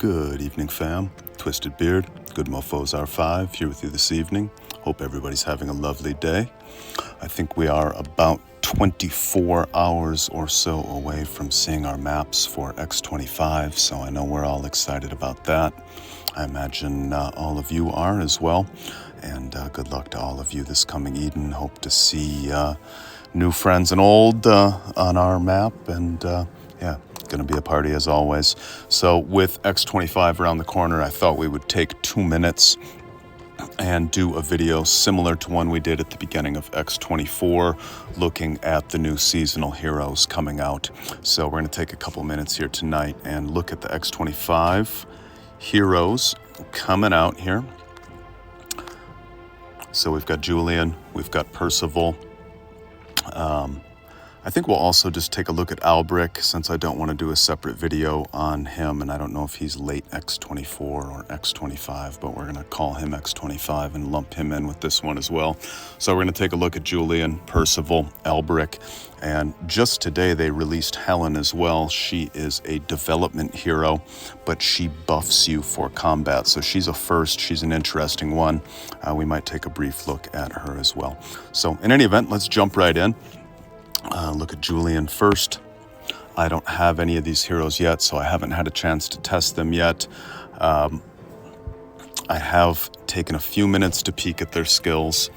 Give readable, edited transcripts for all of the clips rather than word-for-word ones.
Good evening, fam. Twisted Beard, GoodMoFos R5 here with you this evening. Hope everybody's having a lovely day. I think we are about 24 hours or so away from seeing our maps for X25, so I know we're all excited about that. I imagine all of you are as well, and good luck to all of you this coming Eden. Hope to see new friends and old on our map, and yeah, going to be a party as always. So with X25 around the corner, I thought we would take 2 minutes and do a video similar to one we did at the beginning of X24, looking at the new seasonal heroes coming out. So we're going to take a couple minutes here tonight and look at the X25 heroes coming out here. So we've got Julian, we've got Percival. I think we'll also just take a look at Alberich, since I don't want to do a separate video on him, and I don't know if he's late X24 or X25, but we're going to call him X25 and lump him in with this one as well. So we're going to take a look at Julian, Percival, Alberich, and just today they released Helen as well. She is a development hero, but she buffs you for combat, so she's a first. She's an interesting one. We might take a brief look at her as well. So in any event, let's jump right in. Look at Julian first. I don't have any of these heroes yet, so I haven't had a chance to test them yet. I have taken a few minutes to peek at their skills,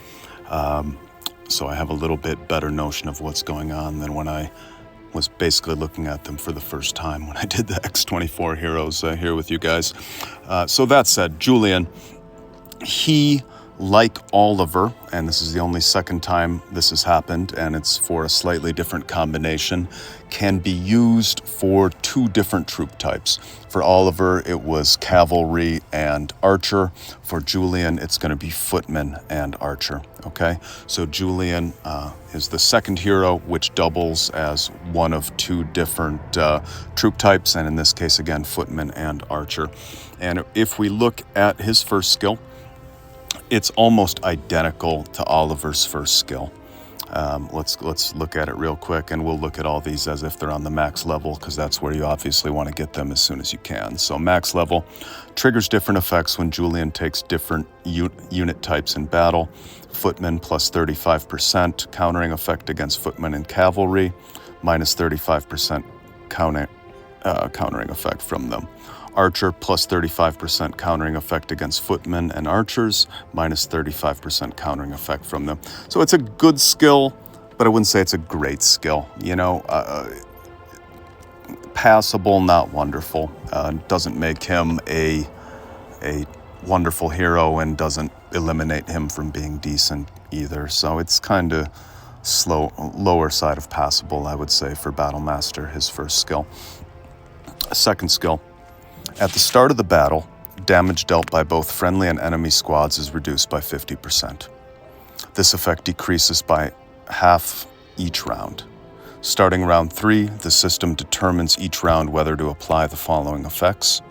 so I have a little bit better notion of what's going on than when I was basically looking at them for the first time when I did the X24 heroes here with you guys. So that said, Julian, he, like Oliver, and this is the only second time this has happened, and it's for a slightly different combination, can be used for two different troop types. For Oliver, it was cavalry and archer. For Julian, it's going to be footman and archer. Okay, so Julian is the second hero, which doubles as one of two different troop types, and in this case, again, footman and archer. And if we look at his first skill, it's almost identical to Oliver's first skill. Let's look at it real quick, and we'll look at all these as if they're on the max level, because that's where you obviously want to get them as soon as you can. So max level triggers different effects when Julian takes different unit types in battle. Footman plus 35% countering effect against footmen and cavalry, minus 35% countering effect from them. Archer plus 35% countering effect against footmen and archers, minus 35% countering effect from them. So it's a good skill, but I wouldn't say it's a great skill. You know, passable, not wonderful. Doesn't make him a wonderful hero, and doesn't eliminate him from being decent either. So it's kind of lower side of passable, I would say, for Battlemaster, his first skill. Second skill. At the start of the battle, damage dealt by both friendly and enemy squads is reduced by 50%. This effect decreases by half each round. Starting round 3, the system determines each round whether to apply the following effects: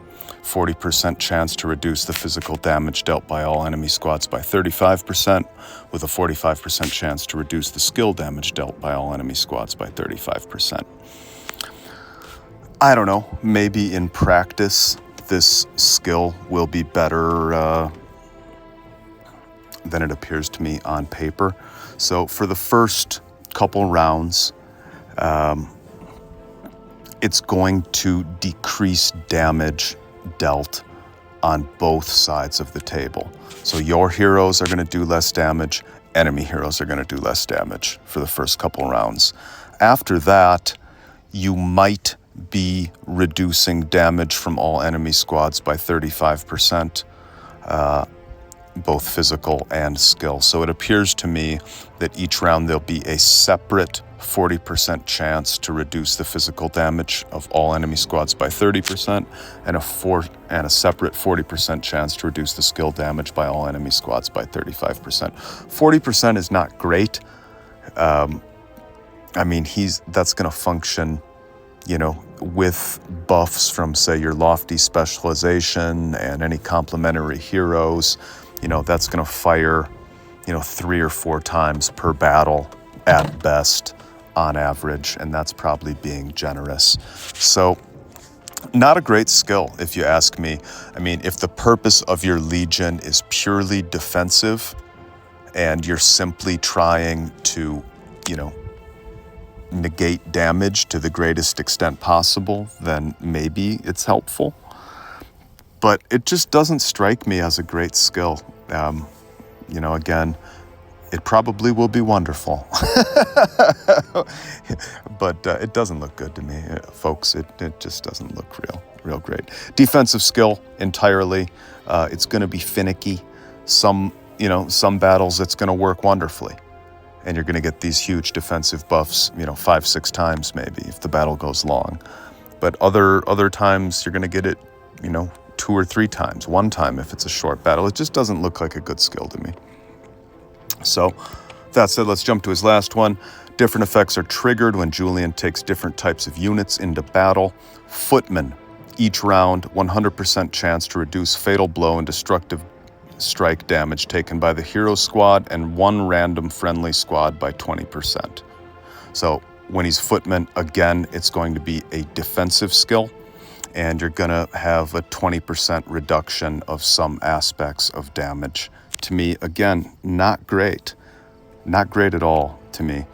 40% chance to reduce the physical damage dealt by all enemy squads by 35%, with a 45% chance to reduce the skill damage dealt by all enemy squads by 35%. I don't know, maybe in practice this skill will be better than it appears to me on paper. So for the first couple rounds, it's going to decrease damage dealt on both sides of the table. So your heroes are going to do less damage, enemy heroes are going to do less damage for the first couple rounds. After that, you might be reducing damage from all enemy squads by 35%, both physical and skill. So it appears to me that each round there'll be a separate 40% chance to reduce the physical damage of all enemy squads by 30%, and a separate 40% chance to reduce the skill damage by all enemy squads by 35%. 40% is not great. I mean, that's going to function, you know, with buffs from, say, your lofty specialization and any complementary heroes. You know, that's going to fire, you know, 3 or 4 times per battle at best on average, and that's probably being generous. So Not a great skill, if you ask me. I mean, if the purpose of your Legion is purely defensive and you're simply trying to, you know, negate damage to the greatest extent possible, then maybe it's helpful. But it just doesn't strike me as a great skill. You know, again, it probably will be wonderful. But it doesn't look good to me, folks. It just doesn't look real great. Defensive skill entirely. It's going to be finicky. Some battles it's going to work wonderfully. And you're going to get these huge defensive buffs, 5-6 times maybe if the battle goes long. But other times you're going to get it, 2 or 3 times, 1 time if it's a short battle. It just doesn't look like a good skill to me. So that said, let's jump to his last one. Different effects are triggered when Julian takes different types of units into battle. Footman, each round, 100% chance to reduce fatal blow and destructive strike damage taken by the hero squad and 1 random friendly squad by 20%. So when he's Footman, again, it's going to be a defensive skill, and you're going to have a 20% reduction of some aspects of damage. To me, again, not great. Not great at all to me.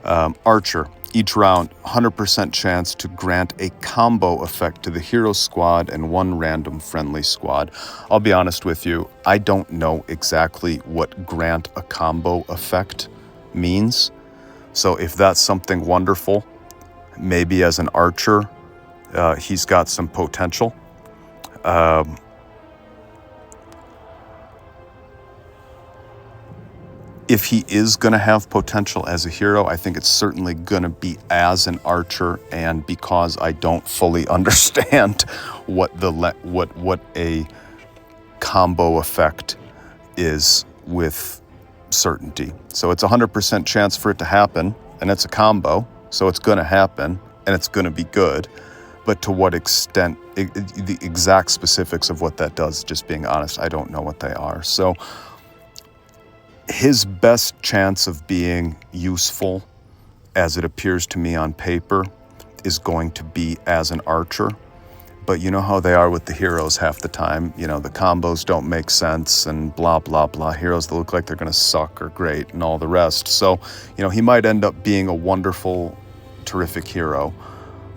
Archer, each round, 100% chance to grant a combo effect to the hero squad and 1 random friendly squad. I'll be honest with you, I don't know exactly what grant a combo effect means. So if that's something wonderful, maybe as an archer, he's got some potential. If he is going to have potential as a hero, I think it's certainly going to be as an archer, and because I don't fully understand what a combo effect is with certainty. So it's 100% chance for it to happen, and it's a combo, so it's going to happen, and it's going to be good. But to what extent, the exact specifics of what that does, just being honest, I don't know what they are. So his best chance of being useful, as it appears to me on paper, is going to be as an archer. But you know how they are with the heroes half the time. The combos don't make sense and blah, blah, blah. Heroes that look like they're going to suck are great and all the rest. So, he might end up being a wonderful, terrific hero.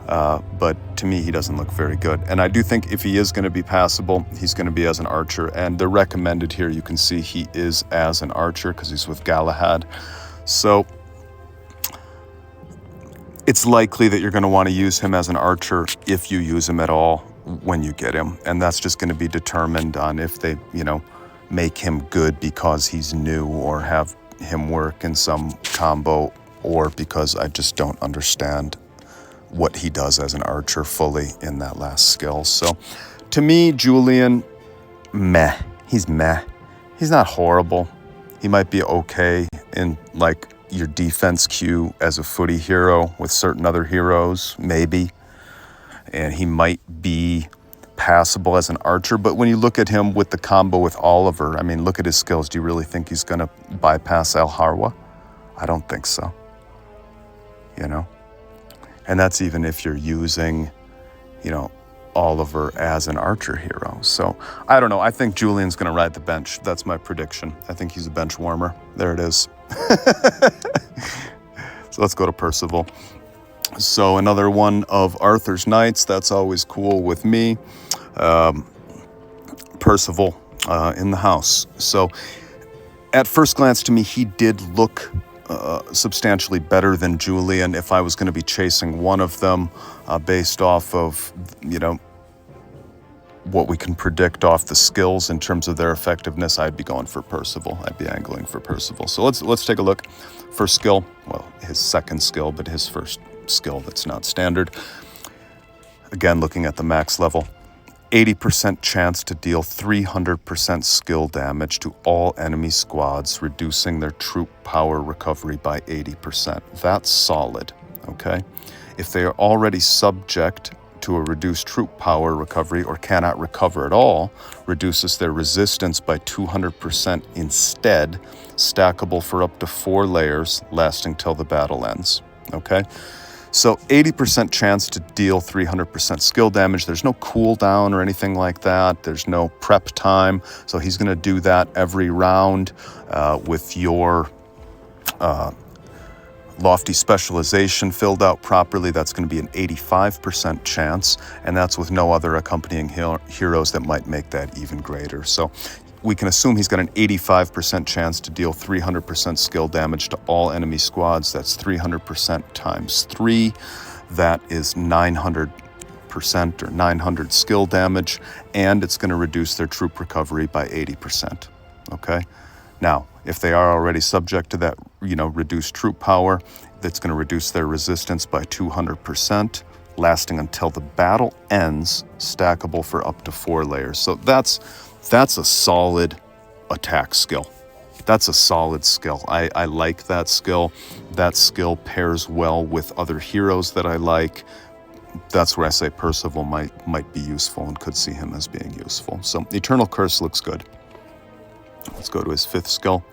But to me, he doesn't look very good. And I do think if he is going to be passable, he's going to be as an archer. And the recommended here, you can see he is as an archer because he's with Galahad. So it's likely that you're going to want to use him as an archer if you use him at all when you get him. And that's just going to be determined on if they, make him good because he's new or have him work in some combo, or because I just don't understand what he does as an archer fully in that last skill. So to me, Julian, meh. He's meh. He's not horrible. He might be okay in like your defense queue as a footy hero with certain other heroes, maybe. And he might be passable as an archer. But when you look at him with the combo with Oliver, I mean, look at his skills. Do you really think he's going to bypass Al Harwa? I don't think so. And that's even if you're using, Oliver as an archer hero. So I don't know. I think Julian's going to ride the bench. That's my prediction. I think he's a bench warmer. There it is. So let's go to Percival. So another one of Arthur's knights. That's always cool with me. Percival in the house. So at first glance to me, he did look substantially better than Julian if I was going to be chasing one of them based off of, what we can predict off the skills in terms of their effectiveness. I'd be going for Percival. I'd be angling for Percival. So let's take a look. First skill, well, his second skill, but his first skill that's not standard. Again, looking at the max level. 80% chance to deal 300% skill damage to all enemy squads, reducing their troop power recovery by 80%. That's solid, okay? If they are already subject to a reduced troop power recovery or cannot recover at all, reduces their resistance by 200% instead, stackable for up to 4 layers, lasting till the battle ends, okay? So 80% chance to deal 300% skill damage. There's no cooldown or anything like that. There's no prep time. So he's going to do that every round with your lofty specialization filled out properly. That's going to be an 85% chance, and that's with no other accompanying heroes that might make that even greater. So we can assume he's got an 85% chance to deal 300% skill damage to all enemy squads. That's 300% times 3. That is 900% or 900 skill damage, and it's going to reduce their troop recovery by 80%. Okay? Now, if they are already subject to that, reduced troop power, that's going to reduce their resistance by 200%, lasting until the battle ends, stackable for up to 4 layers. So that's a solid attack skill. That's a solid skill. I like that skill. That skill pairs well with other heroes that I like. That's where I say Percival might be useful and could see him as being useful. So Eternal Curse looks good. Let's go to his 5th skill.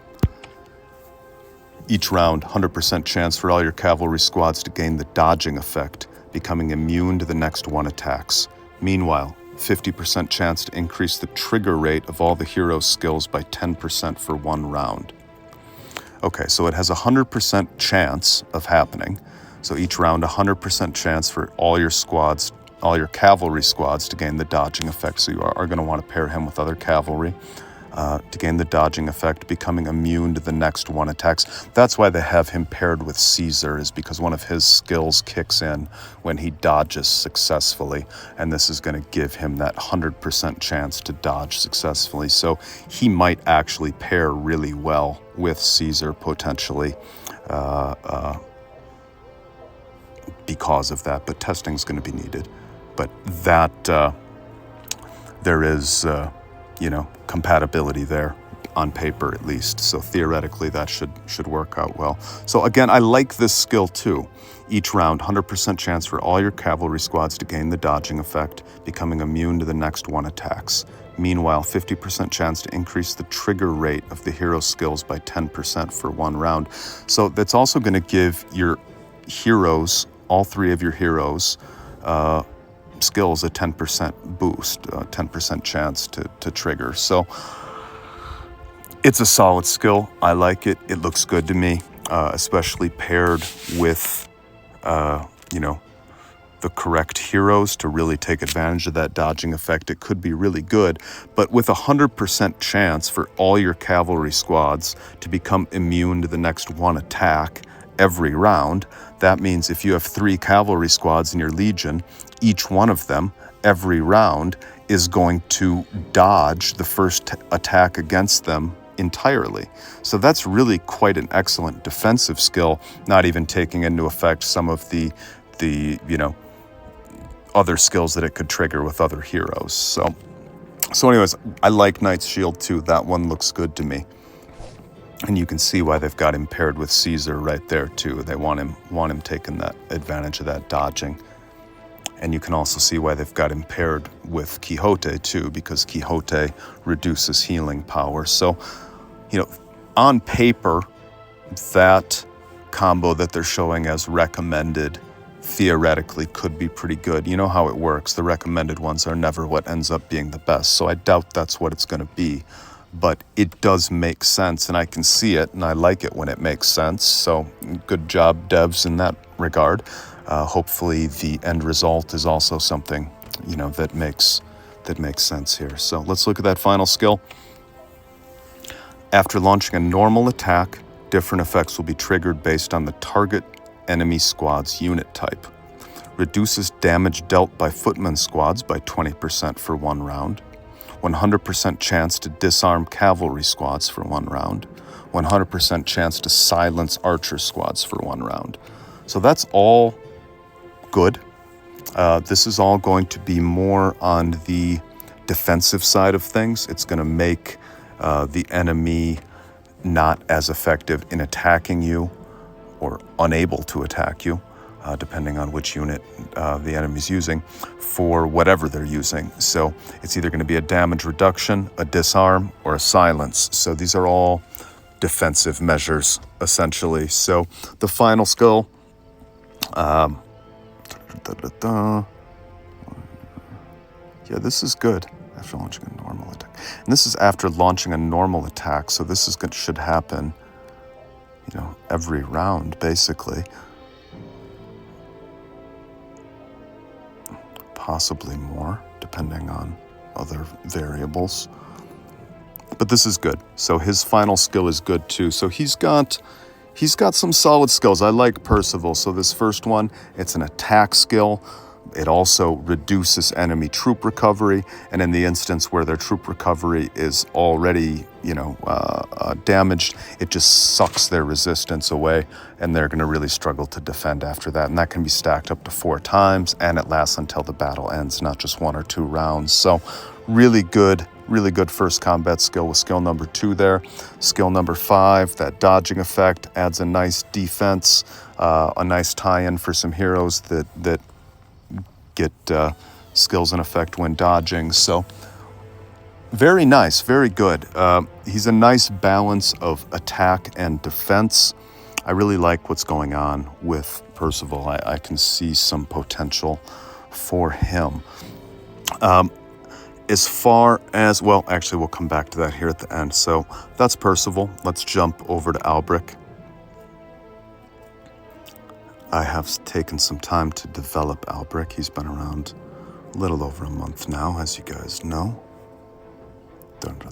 Each round, 100% chance for all your cavalry squads to gain the dodging effect, becoming immune to the next 1 attacks. Meanwhile, 50% chance to increase the trigger rate of all the hero's skills by 10% for 1 round. Okay, so it has a 100% chance of happening. So each round, 100% chance for all your cavalry squads to gain the dodging effect. So you are going to want to pair him with other cavalry. To gain the dodging effect, becoming immune to the next 1 attacks. That's why they have him paired with Caesar, is because one of his skills kicks in when he dodges successfully, and this is going to give him that 100% chance to dodge successfully. So he might actually pair really well with Caesar potentially because of that, but testing's going to be needed. But that there is compatibility there on paper at least. So theoretically that should work out well. So again, I like this skill too. Each round, 100% chance for all your cavalry squads to gain the dodging effect, becoming immune to the next 1 attacks. Meanwhile, 50% chance to increase the trigger rate of the hero skills by 10% for 1 round. So that's also going to give your heroes, all 3 of your heroes, skills a 10% boost, 10% chance to trigger. So it's a solid skill. I like it. It looks good to me, especially paired with, the correct heroes to really take advantage of that dodging effect. It could be really good, but with 100% chance for all your cavalry squads to become immune to the next 1 attack every round, that means if you have 3 cavalry squads in your legion, each one of them, every round, is going to dodge the first attack against them entirely. So that's really quite an excellent defensive skill, not even taking into effect some of the other skills that it could trigger with other heroes. So anyways, I like Knight's Shield too. That one looks good to me. And you can see why they've got him paired with Caesar right there too. They want him taking that advantage of that dodging. And you can also see why they've got him paired with Quixote too, because Quixote reduces healing power. So, on paper, that combo that they're showing as recommended theoretically could be pretty good. You know how it works. The recommended ones are never what ends up being the best. So I doubt that's what it's going to be. But it does make sense, and I can see it, and I like it when it makes sense. So good job, devs, in that regard. Hopefully the end result is also something, that makes sense here. So let's look at that final skill. After launching a normal attack, different effects will be triggered based on the target enemy squad's unit type. Reduces damage dealt by footman squads by 20% for 1 round. 100% chance to disarm cavalry squads for 1 round. 100% chance to silence archer squads for 1 round. So that's all good. This is all going to be more on the defensive side of things. It's going to make the enemy not as effective in attacking you or unable to attack you, depending on which unit the enemy's using, for whatever they're using. So it's either going to be a damage reduction, a disarm, or a silence. So these are all defensive measures, essentially. So the final skill, Yeah, this is good. After launching a normal attack. And this is after launching a normal attack, so this is good, should happen, you know, every round, basically. Possibly more, depending on other variables. But this is good. So his final skill is good too. So he's got some solid skills. I like Percival. So this first one, it's an attack skill. It also reduces enemy troop recovery, and in the instance where their troop recovery is already, you know, damaged, it just sucks their resistance away, and they're going to really struggle to defend after that. And that can be stacked up to 4 times, and it lasts until the battle ends, not just 1 or 2 rounds. So really good first combat skill with skill number 2 there. Skill number 5, that dodging effect, adds a nice defense, a nice tie-in for some heroes that get skills in effect when dodging. So very nice, very good. He's a nice balance of attack and defense. I really like what's going on with Percival. I can see some potential for him. As far as, well, actually we'll come back to that here at the end. So that's Percival. Let's jump over to Alberich. I have taken some time to develop Alberich. He's been around a little over a month now, as you guys know. Alberich,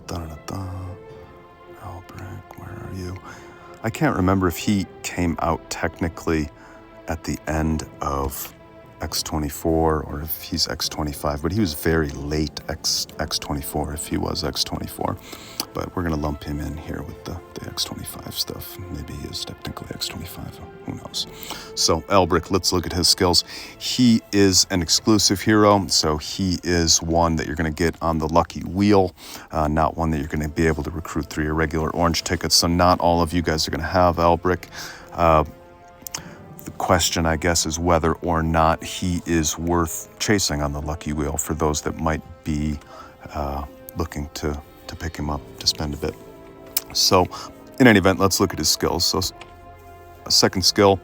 where are you? I can't remember if he came out technically at the end of X24 or if he's X25, but he was very late X24 if he was X24. But we're going to lump him in here with the X25 stuff. Maybe he is technically X25, who knows. So Alberich, let's look at his skills. He is an exclusive hero, so he is one that you're going to get on the lucky wheel, not one that you're going to be able to recruit through your regular orange tickets. So not all of you guys are going to have Alberich. The question, I guess, is whether or not he is worth chasing on the lucky wheel for those that might be looking to pick him up, to spend a bit. So in any event, let's look at his skills. So a second skill,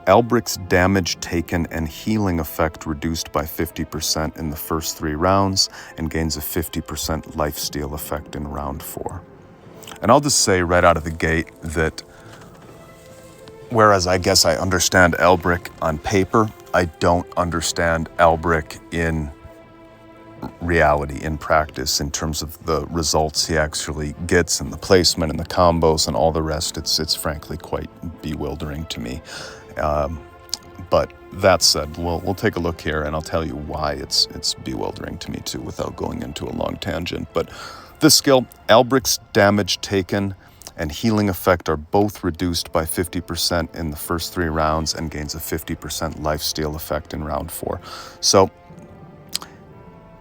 Alberich's damage taken and healing effect reduced by 50% in the first 3 rounds and gains a 50% lifesteal effect in round 4. And I'll just say right out of the gate that whereas I guess I understand Alberich on paper, I don't understand Alberich in reality, in practice, in terms of the results he actually gets and the placement and the combos and all the rest. It's frankly quite bewildering to me. But that said, we'll take a look here and I'll tell you why it's bewildering to me too without going into a long tangent. But this skill, Alberich's damage taken and healing effect are both reduced by 50% in the first 3 rounds and gains a 50% lifesteal effect in round 4. So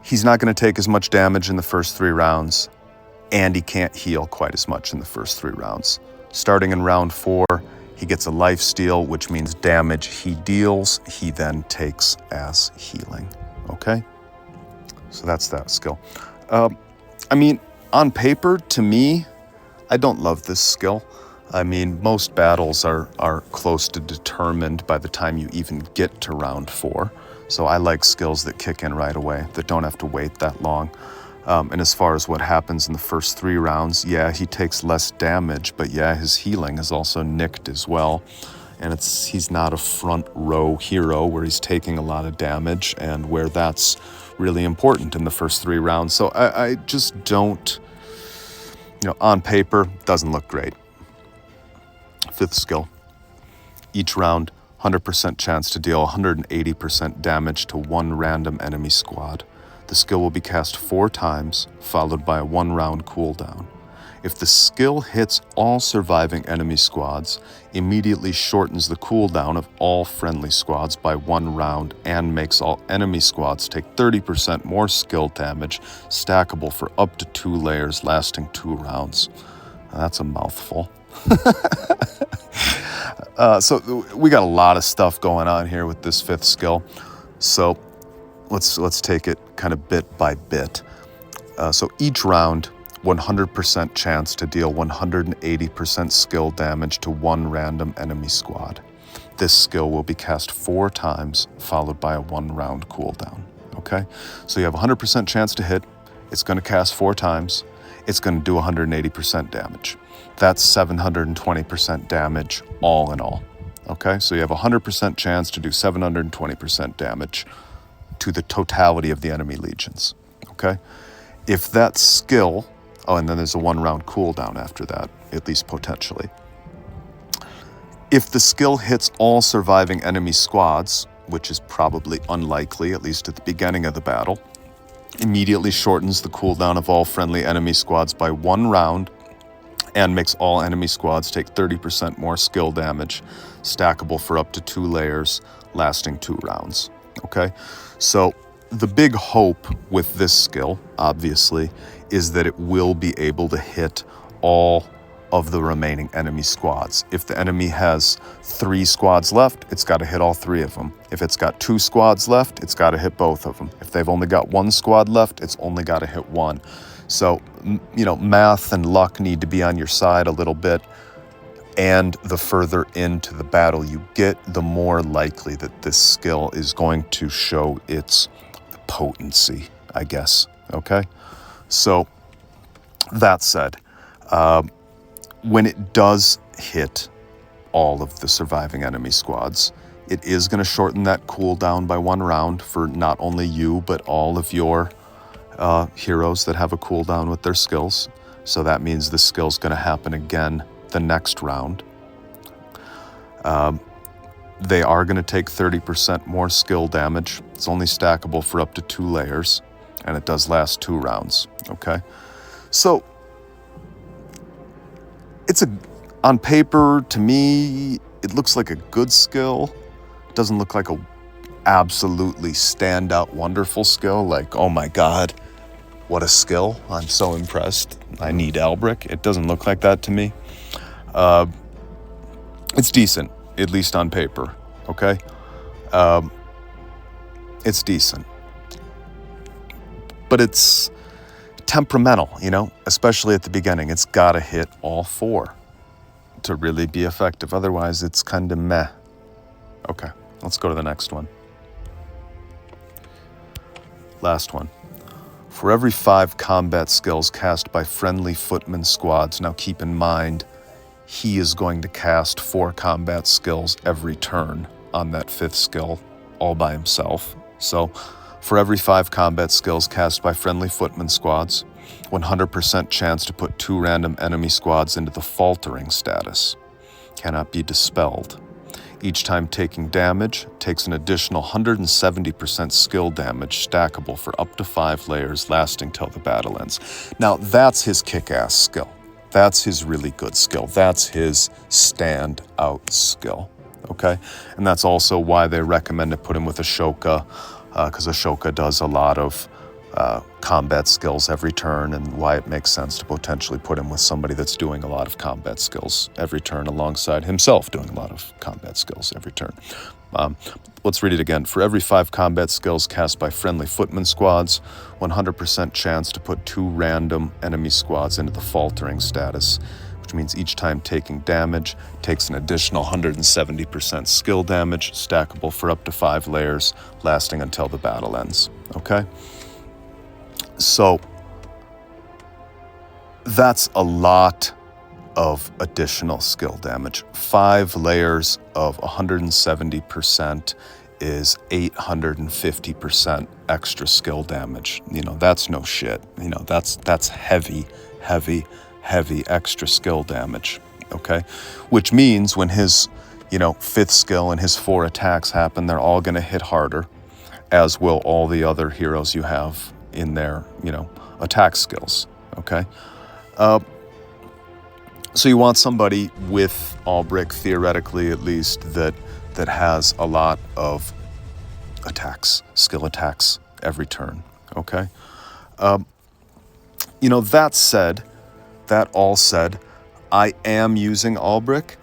he's not going to take as much damage in the first 3 rounds, and he can't heal quite as much in the first 3 rounds. Starting in round 4, he gets a lifesteal, which means damage he deals, he then takes as healing. Okay? So that's that skill. I mean, on paper, to me, I don't love this skill. I mean, most battles are close to determined by the time you even get to round 4. So I like skills that kick in right away, that don't have to wait that long. And as far as what happens in the first 3 rounds, yeah, he takes less damage, but yeah, his healing is also nicked as well. And he's not a front row hero where he's taking a lot of damage and where that's really important in the first 3 rounds. So I just don't, on paper, doesn't look great. 5th skill. Each round, 100% chance to deal 180% damage to 1 random enemy squad. The skill will be cast 4 times, followed by a 1-round cooldown. If the skill hits all surviving enemy squads, immediately shortens the cooldown of all friendly squads by 1 round and makes all enemy squads take 30% more skill damage, stackable for up to 2 layers lasting 2 rounds. That's a mouthful. So we got a lot of stuff going on here with this 5th skill. So let's take it kind of bit by bit. So each round, 100% chance to deal 180% skill damage to 1 random enemy squad. this skill will be cast 4 times, followed by a 1-round cooldown, okay? So you have a 100% chance to hit, it's gonna cast 4 times, it's gonna do 180% damage. That's 720% damage all in all, okay? So you have a 100% chance to do 720% damage to the totality of the enemy legions, okay? If that skill, oh, and then there's a 1-round cooldown after that, at least potentially. If the skill hits all surviving enemy squads, which is probably unlikely, at least at the beginning of the battle, immediately shortens the cooldown of all friendly enemy squads by 1 round and makes all enemy squads take 30% more skill damage, stackable for up to 2 layers, lasting 2 rounds, okay? So the big hope with this skill, obviously, is that it will be able to hit all of the remaining enemy squads. If the enemy has 3 squads left, it's got to hit all 3 of them. If it's got 2 squads left, it's got to hit both of them. If they've only got 1 squad left, it's only got to hit 1. So, you know, math and luck need to be on your side a little bit. And the further into the battle you get, the more likely that this skill is going to show its potency, I guess, okay? So, that said, when it does hit all of the surviving enemy squads, it is going to shorten that cooldown by 1 round for not only you, but all of your heroes that have a cooldown with their skills. So that means the skill's going to happen again the next round. They are going to take 30% more skill damage. It's only stackable for up to 2 layers, and it does last 2 rounds, okay? So, on paper, to me, it looks like a good skill. It doesn't look like a absolutely standout, wonderful skill, like, oh my God, what a skill. I'm so impressed. I need Alberich. It doesn't look like that to me. It's decent, at least on paper, okay? It's decent. But it's temperamental, you know, especially at the beginning. It's got to hit all 4 to really be effective. Otherwise, it's kind of meh. Okay, let's go to the next one. Last one. For every 5 combat skills cast by friendly footman squads, now keep in mind, he is going to cast 4 combat skills every turn on that 5th skill all by himself. So, for every 5 combat skills cast by friendly footman squads, 100% chance to put 2 random enemy squads into the faltering status. Cannot be dispelled. Each time taking damage, takes an additional 170% skill damage, stackable for up to 5 layers, lasting till the battle ends. Now, that's his kick-ass skill. That's his really good skill. That's his stand-out skill, okay? And that's also why they recommend to put him with Ashoka, because Ashoka does a lot of combat skills every turn, and why it makes sense to potentially put him with somebody that's doing a lot of combat skills every turn alongside himself doing a lot of combat skills every turn. Let's read it again. For every 5 combat skills cast by friendly footman squads, 100% chance to put 2 random enemy squads into the faltering status, which means each time taking damage, takes an additional 170% skill damage, stackable for up to 5 layers, lasting until the battle ends, okay? So, that's a lot of additional skill damage. 5 layers of 170% is 850% extra skill damage. You know, that's no shit. You know, that's heavy extra skill damage, okay? Which means when his, 5th skill and his 4 attacks happen, they're all gonna hit harder, as will all the other heroes you have in their, attack skills, okay? So you want somebody with Alberich, theoretically at least, that has a lot of attacks, skill attacks every turn, okay? That all said, I am using Alberich.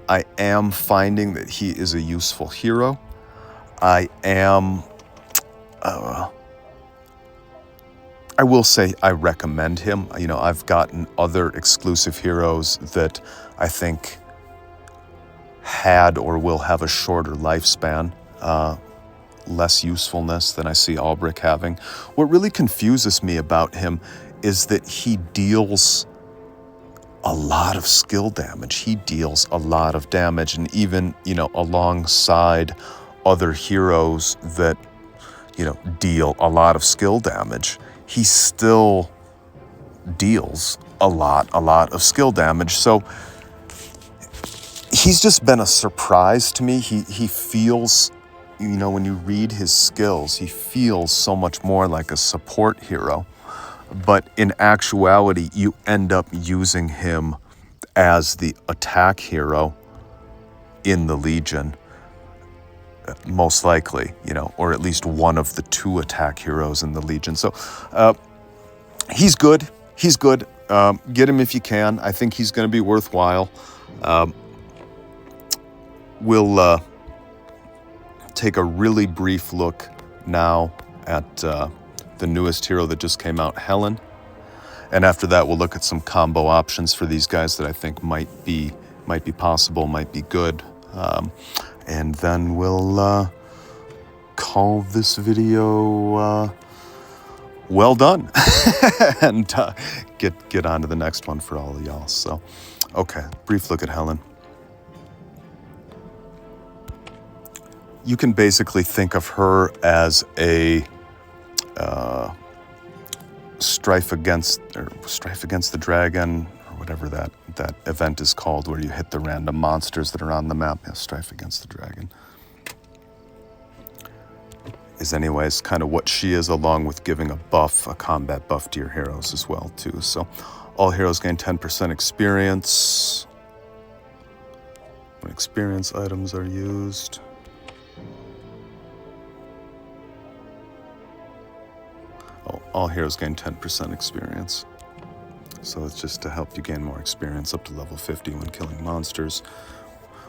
I am finding that he is a useful hero. I will say I recommend him. I've gotten other exclusive heroes that I think had or will have a shorter lifespan, less usefulness than I see Alberich having. What really confuses me about him is that he deals a lot of skill damage. He deals a lot of damage, and even, alongside other heroes that, deal a lot of skill damage, he still deals a lot of skill damage. So he's just been a surprise to me. He feels, when you read his skills, he feels so much more like a support hero. But in actuality, you end up using him as the attack hero in the Legion, most likely, or at least one of the 2 attack heroes in the Legion. So he's good. He's good. Get him if you can. I think he's going to be worthwhile. We'll take a really brief look now at the newest hero that just came out, Helen. And after that, we'll look at some combo options for these guys that I think might be possible, might be good. And then we'll call this video well done and get on to the next one for all of y'all. So, okay, brief look at Helen. You can basically think of her as a Strife against the Dragon, or whatever that event is called, where you hit the random monsters that are on the map. Yeah, Strife against the Dragon is anyways kind of what she is, along with giving a combat buff to your heroes as well too. So all heroes gain 10% experience when experience items are used. All heroes gain 10% experience. So it's just to help you gain more experience up to level 50 when killing monsters.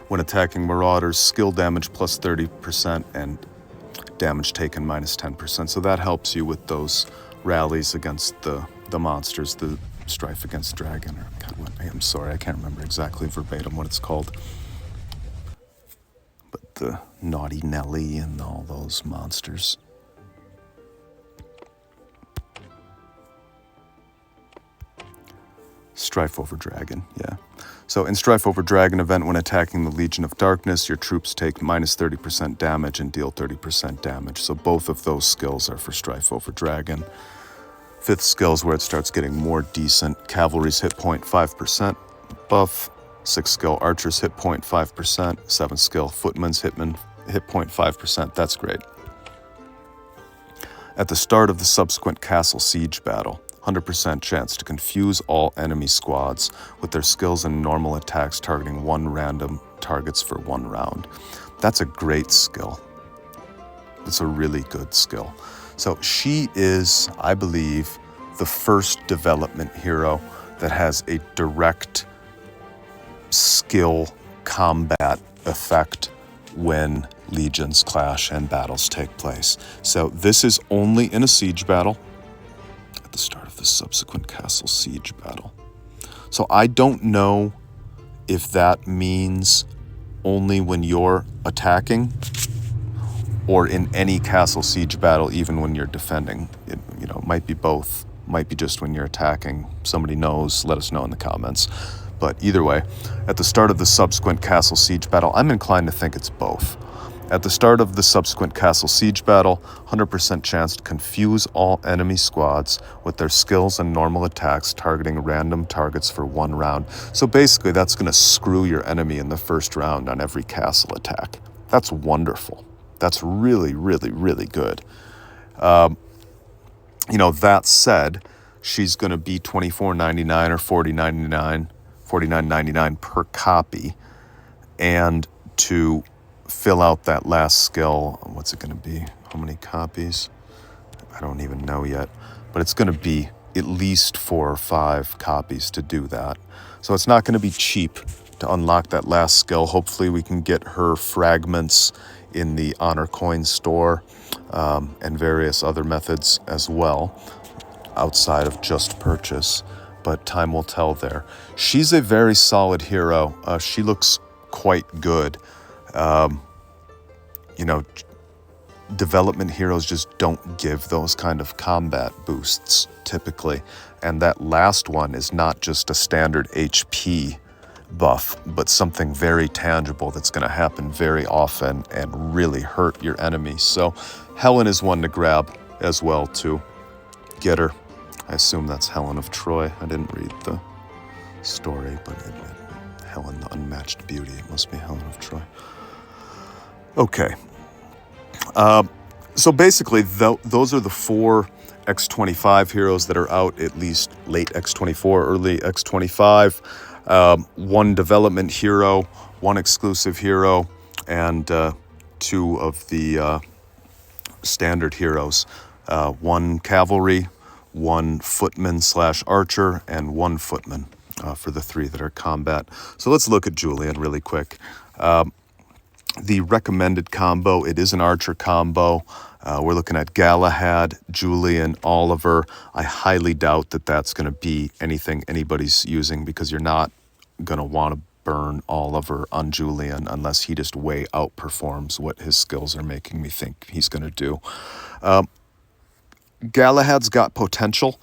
When attacking marauders, skill damage plus 30% and damage taken minus 10%. So that helps you with those rallies against the monsters, the Strife against Dragon. Or God, I'm sorry, I can't remember exactly verbatim what it's called. But the Naughty Nelly and all those monsters. Strife over Dragon, yeah. So in Strife over Dragon event, when attacking the Legion of Darkness, your troops take minus 30% damage and deal 30% damage. So both of those skills are for Strife over Dragon. 5th skill is where it starts getting more decent. Cavalry's hit point 5% buff. 6th skill, Archer's hit point 5%. 7th skill, Footman's hit point 5%. That's great. At the start of the subsequent castle siege battle, 100% chance to confuse all enemy squads with their skills and normal attacks targeting 1 random targets for 1 round. That's a great skill. It's a really good skill. So she is, I believe, the first development hero that has a direct skill combat effect when legions clash and battles take place. So this is only in a siege battle. The start of the subsequent castle siege battle. So I don't know if that means only when you're attacking or in any castle siege battle, even when you're defending. It might be both, might be just when you're attacking. Somebody knows, let us know in the comments. But either way, at the start of the subsequent castle siege battle, I'm inclined to think it's both. At the start of the subsequent castle siege battle, 100% chance to confuse all enemy squads with their skills and normal attacks targeting random targets for 1 round. So basically that's going to screw your enemy in the first round on every castle attack. That's wonderful. That's really, really, really good. That said, she's going to be $24.99 or $49.99 per copy. And to fill out that last skill, what's it going to be? How many copies? I don't even know yet, but it's going to be at least 4 or 5 copies to do that. So it's not going to be cheap to unlock that last skill. Hopefully we can get her fragments in the Honor Coin store and various other methods as well, outside of just purchase, but time will tell there. She's a very solid hero. She looks quite good. You know, development heroes just don't give those kind of combat boosts typically. And that last one is not just a standard HP buff, but something very tangible that's going to happen very often and really hurt your enemy. So Helen is one to grab as well to get her. I assume that's Helen of Troy. I didn't read the story, but Helen, the unmatched beauty. It must be Helen of Troy. Okay. So basically, those are the 4 X25 heroes that are out, at least late X24, early X25. 1 development hero, 1 exclusive hero, and 2 of the standard heroes. 1 cavalry, 1 footman/archer, and 1 footman for the 3 that are combat. So let's look at Julian really quick. The recommended combo, it is an archer combo. We're looking at Galahad, Julian, Oliver. I highly doubt that that's going to be anything anybody's using, because you're not going to want to burn Oliver on Julian unless he just way outperforms what his skills are making me think he's going to do. Galahad's got potential.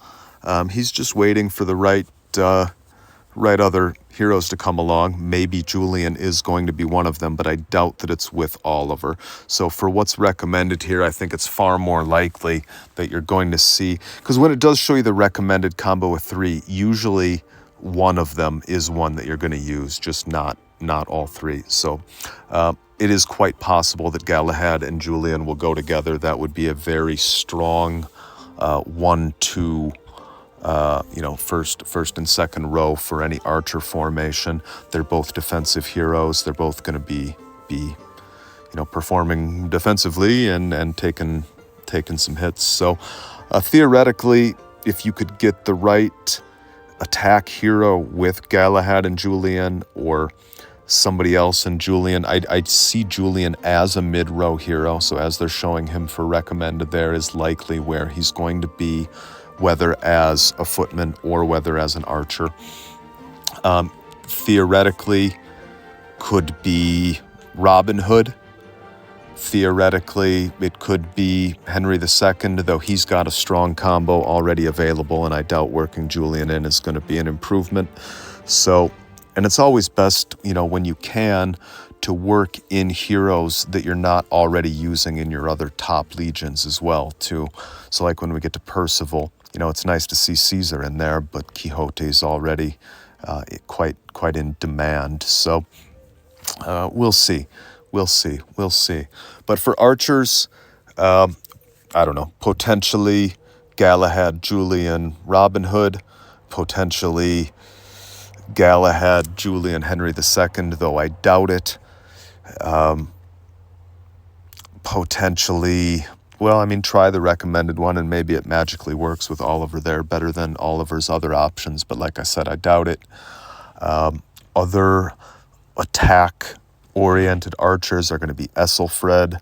He's just waiting for the right other heroes to come along. Maybe Julian is going to be one of them, but I doubt that it's with Oliver. So for what's recommended here, I think it's far more likely that you're going to see, because when it does show you the recommended combo of 3, usually one of them is one that you're going to use, just not all 3. So it is quite possible that Galahad and Julian will go together. That would be a very strong 1-2 first and second row for any archer formation. They're both defensive heroes. They're both going to be performing defensively and taking some hits. So theoretically, if you could get the right attack hero with Galahad and Julian, or somebody else and Julian, I'd see Julian as a mid-row hero. So as they're showing him for recommended, there is likely where he's going to be, whether as a footman or whether as an archer. Theoretically, could be Robin Hood. Theoretically, it could be Henry II, though he's got a strong combo already available, and I doubt working Julian in is going to be an improvement. So, and it's always best, when you can, to work in heroes that you're not already using in your other top legions as well, too. So like when we get to Percival, it's nice to see Caesar in there, but Quixote's already quite in demand. So we'll see. But for archers, I don't know, potentially Galahad, Julian, Robin Hood, potentially Galahad, Julian, Henry II, though I doubt it. Potentially, try the recommended one, and maybe it magically works with Oliver there better than Oliver's other options. But like I said, I doubt it. Other attack-oriented archers are going to be Ethelfred,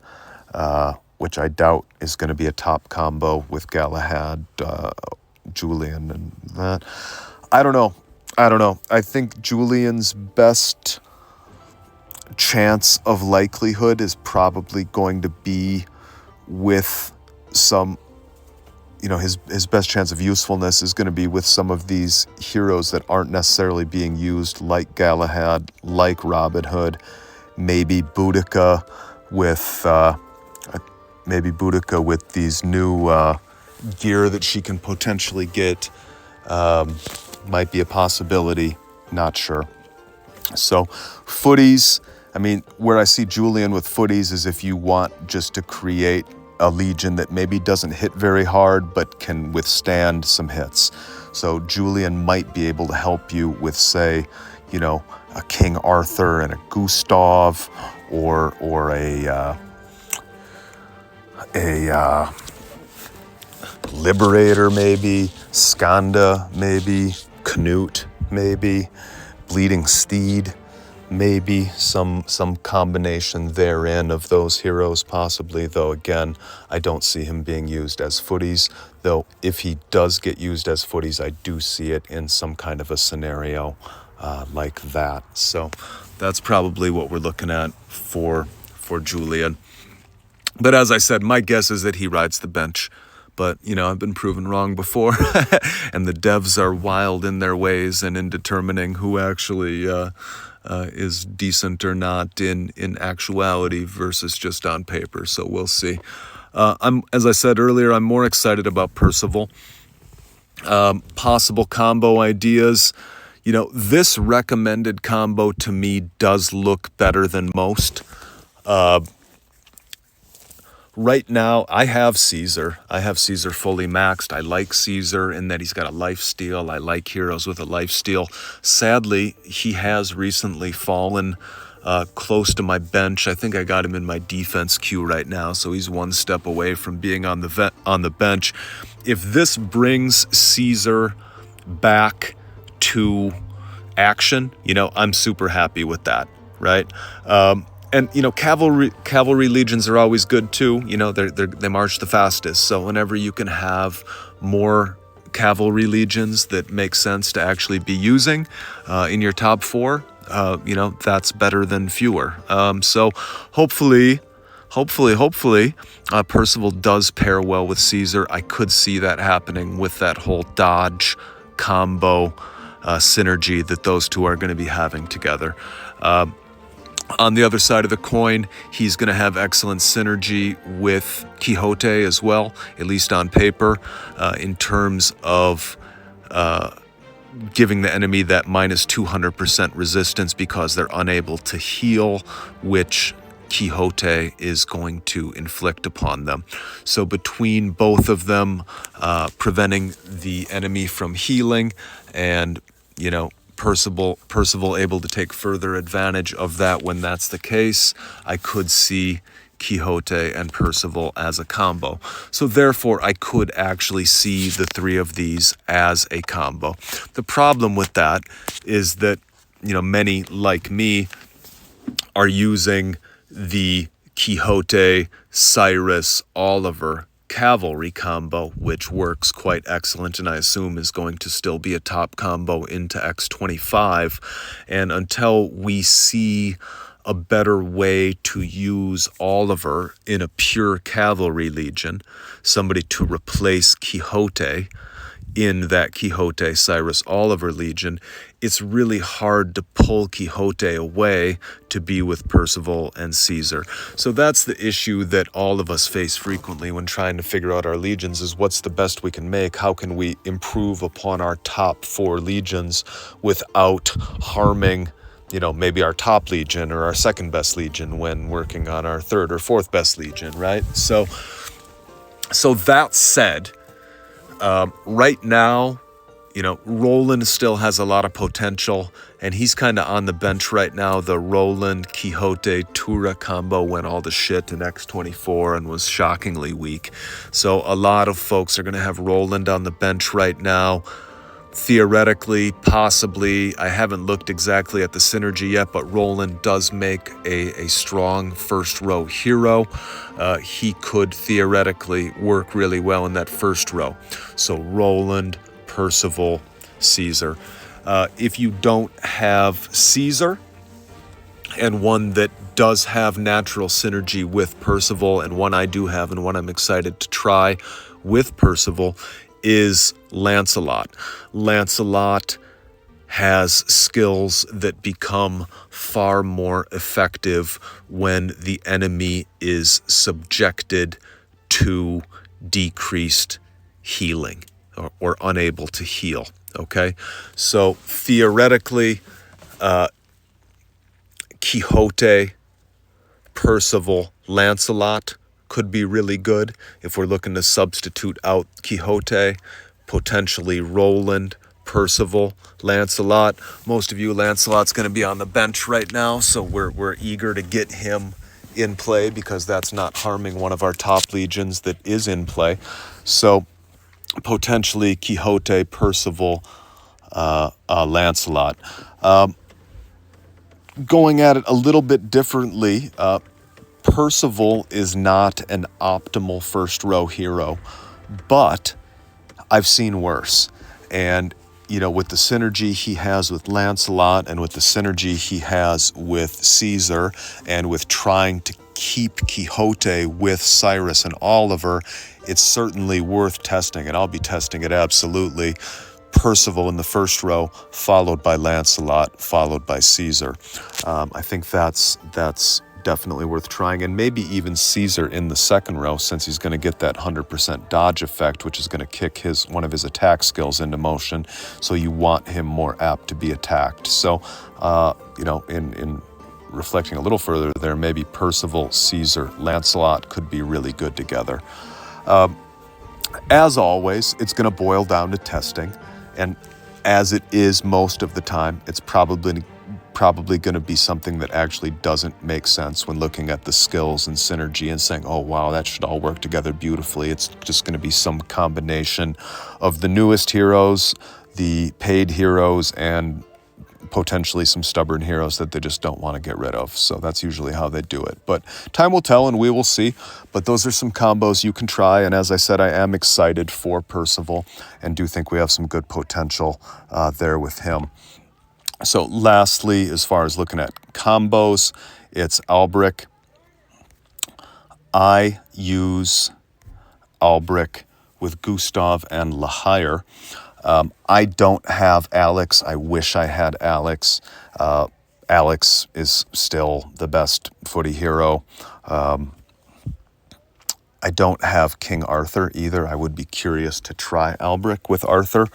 which I doubt is going to be a top combo with Galahad, Julian, and that. I don't know. I think Julian's best chance of likelihood is probably going to be with some, his best chance of usefulness is going to be with some of these heroes that aren't necessarily being used, like Galahad, like Robin Hood, maybe Boudica with these new gear that she can potentially get. Might be a possibility, not sure. So footies, where I see Julian with footies is if you want just to create a legion that maybe doesn't hit very hard but can withstand some hits. So Julian might be able to help you with, say, a King Arthur and a Gustav, or a Liberator maybe, Skanda maybe, Canute maybe, Bleeding Steed maybe, some combination therein of those heroes possibly, though again, I don't see him being used as footies, though if he does get used as footies, I do see it in some kind of a scenario like that. So that's probably what we're looking at for Julian. But as I said, my guess is that he rides the bench. But, you know, I've been proven wrong before. And the devs are wild in their ways and in determining who actually is decent or not in actuality versus just on paper. So we'll see. As I said earlier, I'm more excited about Percival. Possible combo ideas. You know, this recommended combo to me does look better than most. Right now, I have Caesar. I have Caesar fully maxed. I like Caesar in that he's got a lifesteal. I like heroes with a lifesteal. Sadly, he has recently fallen close to my bench. I think I got him in my defense queue right now, so he's one step away from being on the bench. If this brings Caesar back to action, you know, I'm super happy with that, right? And, you know, cavalry legions are always good too. You know, they march the fastest. So whenever you can have more cavalry legions that make sense to actually be using in your top 4, you know, that's better than fewer. So hopefully, Percival does pair well with Caesar. I could see that happening with that whole dodge combo synergy that those two are going to be having together. On the other side of the coin, he's going to have excellent synergy with Quixote as well, at least on paper, in terms of giving the enemy that minus 200% resistance because they're unable to heal, which Quixote is going to inflict upon them. So between both of them, preventing the enemy from healing and, you know, Percival able to take further advantage of that when that's the case, I could see Quixote and Percival as a combo. So therefore, I could actually see the 3 of these as a combo. The problem with that is that, you know, many like me are using the Quixote, Cyrus, Oliver cavalry combo, which works quite excellent and I assume is going to still be a top combo into X25. And until we see a better way to use Oliver in a pure cavalry legion, somebody to replace Quixote in that Quixote, Cyrus, Oliver legion, it's really hard to pull Quixote away to be with Percival and Caesar. So that's the issue that all of us face frequently when trying to figure out our legions is what's the best we can make? How can we improve upon our top 4 legions without harming, you know, maybe our top legion or our second best legion when working on our third or fourth best legion, right? So that said, right now, you know, Roland still has a lot of potential, and he's kind of on the bench right now. The Roland Quixote Tura combo went all to shit in X24 and was shockingly weak. So a lot of folks are going to have Roland on the bench right now. Theoretically, possibly, I haven't looked exactly at the synergy yet, but Roland does make a strong first row hero. He could theoretically work really well in that first row. So Roland, Percival, Caesar. If you don't have Caesar, and one that does have natural synergy with Percival, and one I do have and one I'm excited to try with Percival, is Lancelot. Lancelot has skills that become far more effective when the enemy is subjected to decreased healing or unable to heal, okay? So theoretically, Quixote, Percival, Lancelot could be really good if we're looking to substitute out Quixote, potentially Roland, Percival, Lancelot. Most of you, Lancelot's going to be on the bench right now, so we're eager to get him in play because that's not harming one of our top legions that is in play. So potentially Quixote, Percival, Lancelot. Going at it a little bit differently, Percival is not an optimal first row hero, but I've seen worse. And with the synergy he has with Lancelot and with the synergy he has with Caesar and with trying to keep Quixote with Cyrus and Oliver, it's certainly worth testing, and I'll be testing it absolutely. Percival in the first row, followed by Lancelot, followed by Caesar. I think that's definitely worth trying, and maybe even Caesar in the second row, since he's going to get that 100% dodge effect, which is going to kick one of his attack skills into motion. So you want him more apt to be attacked. So, in reflecting a little further there, maybe Percival, Caesar, Lancelot could be really good together. As always, it's going to boil down to testing, and as it is most of the time, it's probably going to be something that actually doesn't make sense when looking at the skills and synergy and saying, oh wow, that should all work together beautifully. It's just going to be some combination of the newest heroes, the paid heroes, and potentially some stubborn heroes that they just don't want to get rid of. So that's usually how they do it. But time will tell and we will see. But those are some combos you can try. And as I said, I am excited for Percival and do think we have some good potential there with him. So lastly, as far as looking at combos, it's Alberich. I use Alberich with Gustav and Lahire. I don't have Alex. I wish I had Alex. Alex is still the best footy hero. I don't have King Arthur either. I would be curious to try Alberich with Arthur.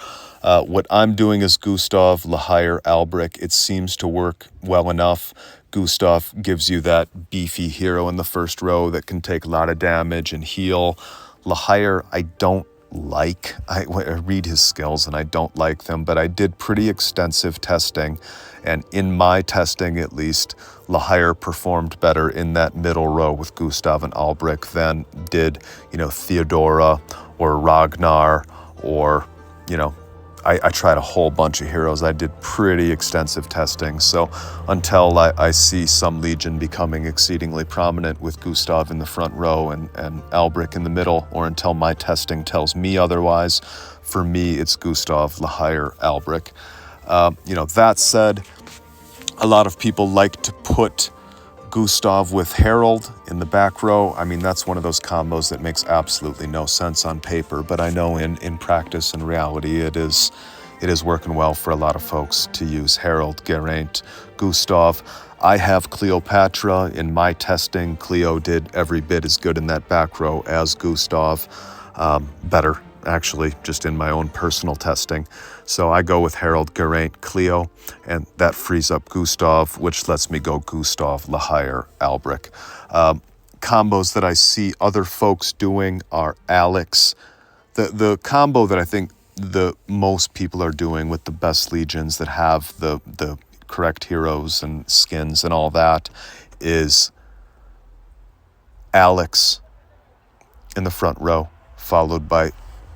What I'm doing is Gustav, Lahire, Alberich. It seems to work well enough. Gustav gives you that beefy hero in the first row that can take a lot of damage and heal. Lahire, I don't like. I read his skills and I don't like them, but I did pretty extensive testing, and in my testing at least, Lahire performed better in that middle row with Gustav and Alberich than did, Theodora or Ragnar or, I tried a whole bunch of heroes. I did pretty extensive testing. So until I see some Legion becoming exceedingly prominent with Gustav in the front row and Alberich in the middle, or until my testing tells me otherwise, for me, it's Gustav, Lahire, Alberich. That said, a lot of people like to put Gustav with Harold in the back row. I mean, that's one of those combos that makes absolutely no sense on paper, but I know in practice and reality it is working well for a lot of folks to use Harold, Geraint, Gustav. I have Cleopatra. In my testing, Cleo did every bit as good in that back row as Gustav. Better, actually, just in my own personal testing. So I go with Harold, Geraint, Cleo, and that frees up Gustav, which lets me go Gustav, Lahire, Alberich. Combos that I see other folks doing are Alex. The combo that I think the most people are doing with the best legions that have the correct heroes and skins and all that is Alex in the front row, followed by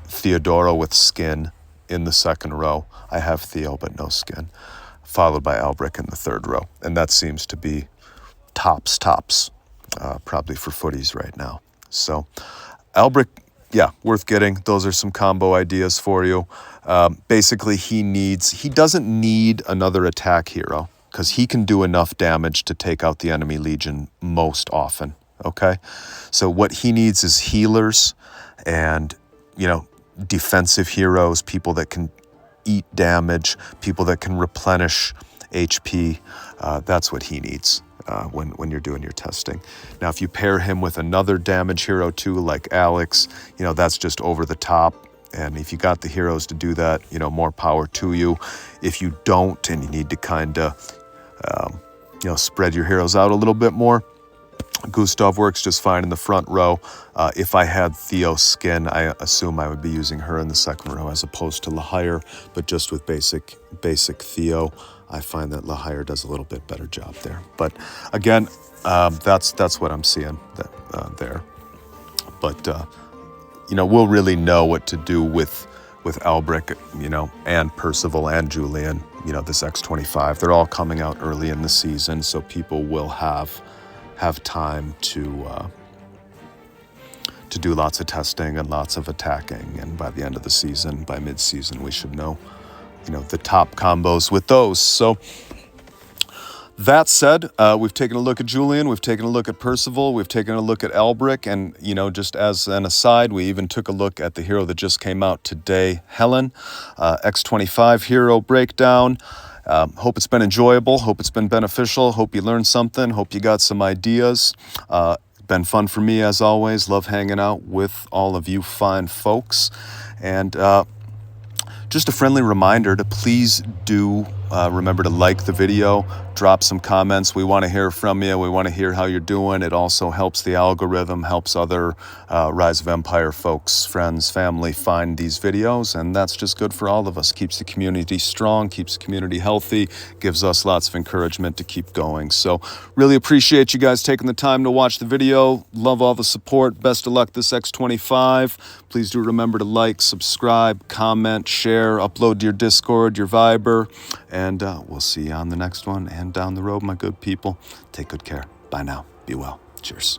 Theodora with skin in the second row. I have Theo but no skin, followed by Alberich in the third row. And that seems to be tops, probably for footies right now. So Alberich, yeah, worth getting. Those are some combo ideas for you. Basically, he doesn't need another attack hero because he can do enough damage to take out the enemy legion most often, okay? So what he needs is healers and, defensive heroes, people that can eat damage, people that can replenish HP. That's what he needs when you're doing your testing. Now, if you pair him with another damage hero too, like Alex, that's just over the top. And if you got the heroes to do that, more power to you. If you don't, and you need to kind of, spread your heroes out a little bit more, Gustav works just fine in the front row. If I had Theo's skin, I assume I would be using her in the second row as opposed to Lahire. But just with basic Theo, I find that Lahire does a little bit better job there. But again, that's what I'm seeing there. But we'll really know what to do with Alberich, and Percival and Julian. This X25. They're all coming out early in the season, so people will have time to do lots of testing and lots of attacking, and by the end of the season, by mid-season, we should know the top combos with those. So that said, we've taken a look at Julian, we've taken a look at Percival, we've taken a look at Alberich, and, just as an aside, we even took a look at the hero that just came out today, Helen, X25 hero breakdown. Hope it's been enjoyable, hope it's been beneficial, hope you learned something, hope you got some ideas. Been fun for me as always, love hanging out with all of you fine folks. And just a friendly reminder to please do remember to like the video, drop some comments. We want to hear from you. We want to hear how you're doing. It also helps the algorithm, helps other Rise of Empire folks, friends, family find these videos, and that's just good for all of us. Keeps the community strong, keeps the community healthy, gives us lots of encouragement to keep going. So really appreciate you guys taking the time to watch the video. Love all the support. Best of luck this X25. Please do remember to like, subscribe, comment, share, upload to your Discord, your Viber, and we'll see you on the next one and down the road, my good people. Take good care. Bye now. Be well. Cheers.